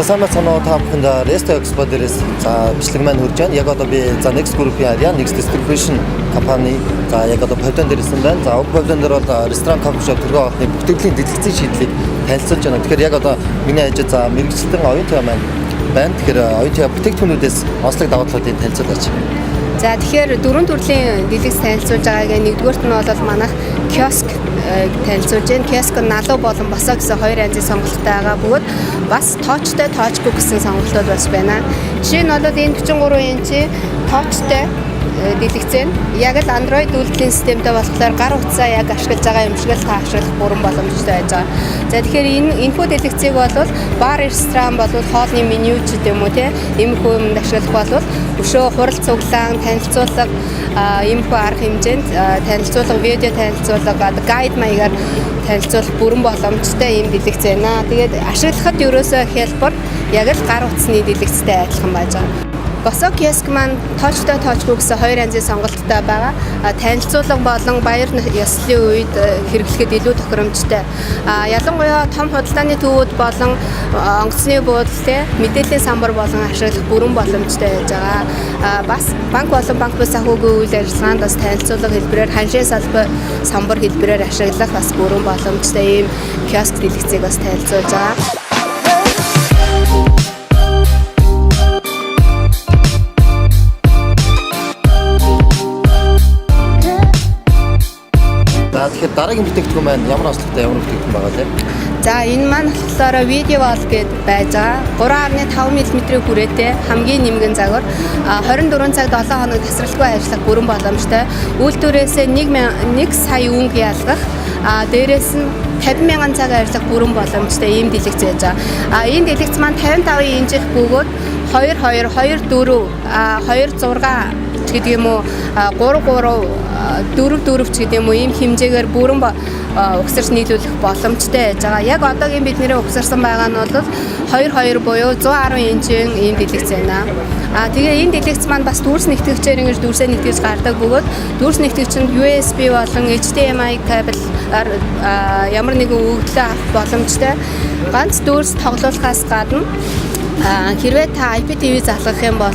сайн байна та бүхэнд Resto Expo дээрээс за бичлэг маань хүрж байна. Яг одоо би за Next Group-ийн Arian Next Distribution компани за яг одоо павильон дээр ирсэн байна. За уг павильон дээр бол ресторан, кофе шоп төргөө олонны бүтээгдэхүүн дэлгэцийн шийдлийг танилцуулж байна. Тэгэхээр яг одоо миний ажил за мэрэгчлэн оюутан маань байна. Тэгэхээр оюутан бүтээгдэхүүнүүдээс онцлог давуу талуудыг танилцуулаач. За тэгэхээр дөрвөн төрлийн дэлгэц танилцуулж байгаагийн нэгдүгüүрт нь бол манайх киоск танилцуулж байна. Киоск нь налуу болон босоо гэсэн хоёр янзын сонголттой байгаа бөгөөд бас тоочтой, тоочгүй гэсэн сонголтууд бас байна. Жишээ нь бол энэ 43 инчийн тоочтой дэлгэцэн яг л Android үйлдвэрлэлийн системтэй болохоор гар утсаа яг ашиглаж байгаа юм шиг л та ашиглах бүрэн боломжтой байж байгаа. За тэгэхээр энэхүү дэлгэцийг бол бар, ресторан болвол хоолны меню ч гэдэм үү те иймэрхүү юмд ашиглах болвол өшөө хурал цуглаан, танилцуулга иймэрхүү арга хэмжээнд танилцуулга, видео танилцуулга, гайд маягаар танилцуулах бүрэн боломжтой юм дэлгэц байна. Тэгээд ашиглахад ерөөсөө хялбар яг л гар утасны дэлгэцтэй адилхан байж байгаа. Босоо киоск маань тоочтой, тоочгүй гэсэн хоёр янзын сонголттой байгаа. Танилцуулга болон баяр ёслолын үед хэрэглэхэд илүү тохиромжтой. Ялангуяа том худалдааны төвүүд болон онгоцны буудлын мэдээллийн самбар болон ашиглах бүрэн боломжтой байж байгаа. Бас банк болон банк бус санхүүгийн үйл ажиллагаанд бас танилцуулга хэлбэрээр ханшийн салбар самбар хэлбэрээр ашиглах бас бүрэн боломжтой ийм киоск дэлгэцийг бас танилцуулж байгаа. Тэгэхээр дараагийн бүтээгдэхүүн маань ямар онцлогтой ямар бүтээгдэхүүн байгаа лээ? За энэ маань болохоор видео вол гэдээ байж байгаа. 3.5 мм хүрээтэй хамгийн нэмгэн загвар 24 цаг 7 хоног тасралтгүй ажиллах бүрэн боломжтой. Үйлдвэрээсээ 1 сая өнгө ялгах дээрээс нь 50,000 цаг ажиллах бүрэн боломжтой ийм дэлгэц байж байгаа. Энэ дэлгэц маань 55 инчих бөгөөд 22, 24, 26 гэдэг юм уу 33 4 ч гэдэг юм уу ийм хэмжээгээр бүрэн угсарч нийлүүлэх боломжтой байж байгаа. Яг одоогийн бидний угсарсан байгаа нь бол 22 буюу 110 инчийн ийм дэлгэц байна. Тэгээ энэ дэлгэц маань бас дүүрс нэгтгэгчээр ингэж дүүрсээ нэгтгэж гардаг бөгөөд дүүрс нэгтгэгчэнд USB болон HDMI кабелаар ямар нэгэн өгөгдлөө авах боломжтой. Ганц дүүрс тоглуулахаас гадна хэрвээ та IPTV залгах юм бол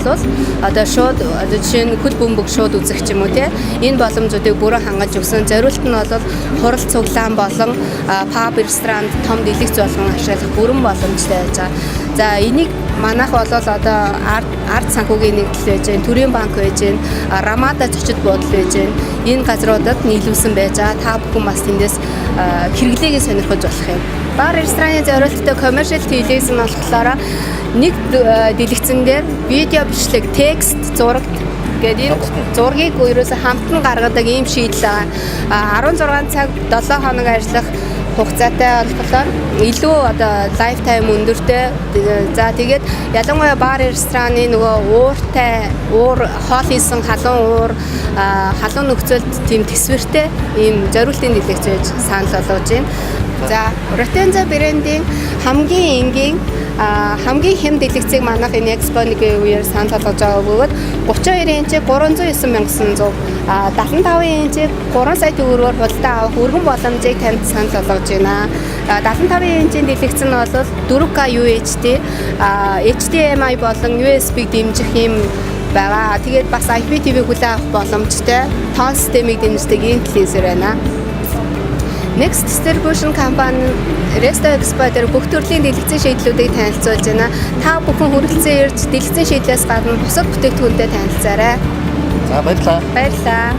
одоо шууд жишээ нь хөл бөмбөг шууд үзэх ч юм уу те энэ боломжуудыг бүрэн хангаж өгсөн. Зориулт нь бол хурал цуглаан болон паб, ресторан, том дэлгэц болгон ашиглах бүрэн боломжтой байж байгаа. За энийг манайх бол одоо ард санхүүгийн нэгдэл байж гэн, төрийн банк байж гэн, Рамада зочид буудал байж гэн. Энэ газруудад нийлүүлсэн байж байгаа. Та бүхэн бас тэндээс хэрэглээг сонирхож болох юм. Бар, рестораны зориулттай commercial телевиз нь болохоор нэг дэлгэцэн дээр видео бичлэг, текст, зураг гэдэг энэ зургийг ерөөсө хамтан гаргадаг ийм шийдэл байгаа. 16 цаг 7 хоног ажиллах хугацаатай болохоор илүү одоо лайф тайм өндөртэй. За тэгээд ялангуяа бар, рестораны нөгөө уур хоол хийсэн халуун уур халуун нөхцөлд тийм тэсвэртэй ийм зориултын дэлгэц байж санал болгож байна. За Rotenza брендийн хамгийн энгийн хамгийн хэм дэлгэцийг манайх энэ экспоны үеэр санал болгож байгаа бөгөөд 32 инчийг 309,900 75 инчийг 3 сая төгрөгөөр худалдаа авах өргөн боломжийг танд санал болгож байна. 75 инчийн дэлгэц нь бол 4K UHD HDMI болон USB дэмжих юм байгаа. Тэгээд бас IPTV хүлээн авах боломжтой тоон системийг дэмждэг ийм телевизэр байна. Next Distribution компани Resto Expo дээр бүх төрлийн дэлгэцийн шийдлүүдийг танилцуулж байна. Та бүхэн хүрэлцэн ирж дэлгэцийн шийдлээс гадна бусад бүтээгдэхүүнтэй танилцаарай. За баярлалаа. Баярлалаа.